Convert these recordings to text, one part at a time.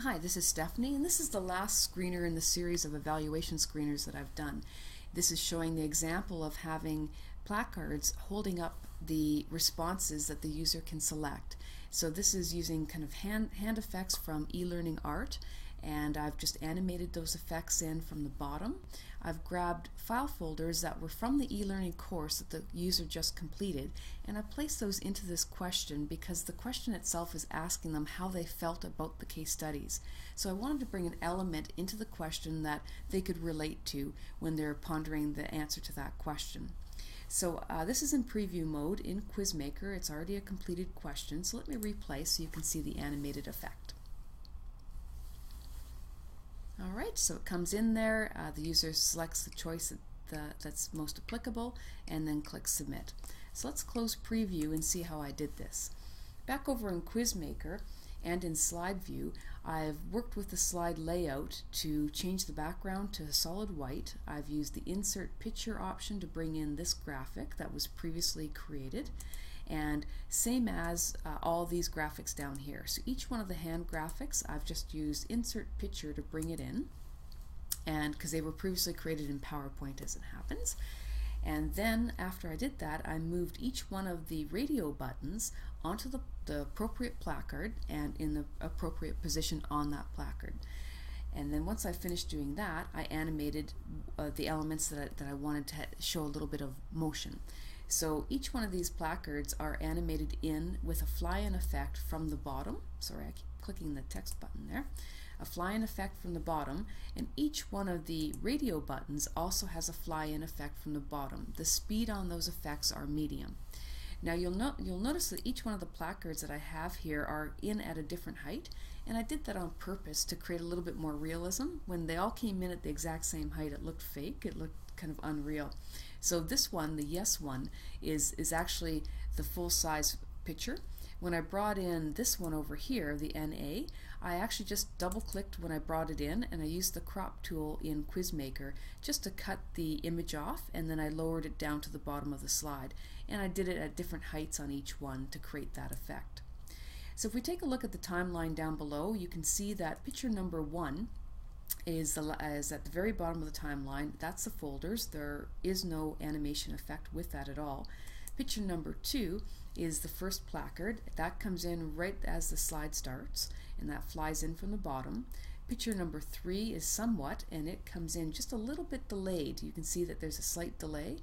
Hi, this is Stephanie, and this is the last screener in the series of evaluation screeners that I've done. This is showing the example of having placards holding up the responses that the user can select. So this is using kind of hand effects from e-learning art, and I've just animated those effects in from the bottom. I've grabbed file folders that were from the e-learning course that the user just completed, and I placed those into this question because the question itself is asking them how they felt about the case studies. So I wanted to bring an element into the question that they could relate to when they're pondering the answer to that question. So this is in preview mode in Quizmaker. It's already a completed question, so let me replay so you can see the animated effect. Alright, so it comes in there, the user selects the choice that's most applicable, and then clicks submit. So let's close preview and see how I did this. Back over in Quizmaker and in slide view, I've worked with the slide layout to change the background to solid white. I've used the insert picture option to bring in this graphic that was previously created, and same as all these graphics down here. So each one of the hand graphics, I've just used insert picture to bring it in, and because they were previously created in PowerPoint as it happens. And then after I did that, I moved each one of the radio buttons onto the appropriate placard and in the appropriate position on that placard. And then once I finished doing that, I animated the elements that I wanted to show a little bit of motion. So each one of these placards are animated in with a fly-in effect from the bottom. Sorry, I keep clicking the text button there. A fly-in effect from the bottom, and each one of the radio buttons also has a fly-in effect from the bottom. The speed on those effects are medium. Now you'll notice that each one of the placards that I have here are in at a different height, and I did that on purpose to create a little bit more realism. When they all came in at the exact same height, it looked fake, it looked kind of unreal. So this one, the yes one, is actually the full-size picture. When I brought in this one over here, the NA, I actually just double-clicked when I brought it in, and I used the crop tool in Quizmaker just to cut the image off, and then I lowered it down to the bottom of the slide. And I did it at different heights on each one to create that effect. So if we take a look at the timeline down below, you can see that picture number 1 is at the very bottom of the timeline. That's the folders. There is no animation effect with that at all. Picture number 2 is the first placard. That comes in right as the slide starts, and that flies in from the bottom. Picture number 3 is somewhat, and it comes in just a little bit delayed. You can see that there's a slight delay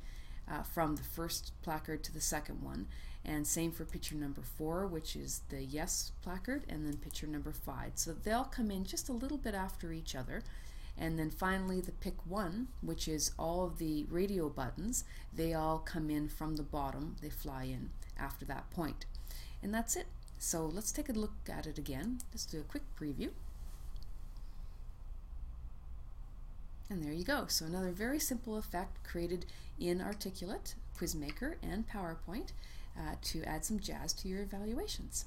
from the first placard to the second one. And same for picture number 4, which is the yes placard, and then picture number 5. So they'll come in just a little bit after each other. And then finally the pick 1, which is all of the radio buttons, they all come in from the bottom. They fly in after that point. And that's it. So let's take a look at it again. Just do a quick preview. And there you go. So another very simple effect created in Articulate, Quizmaker, and PowerPoint to add some jazz to your evaluations.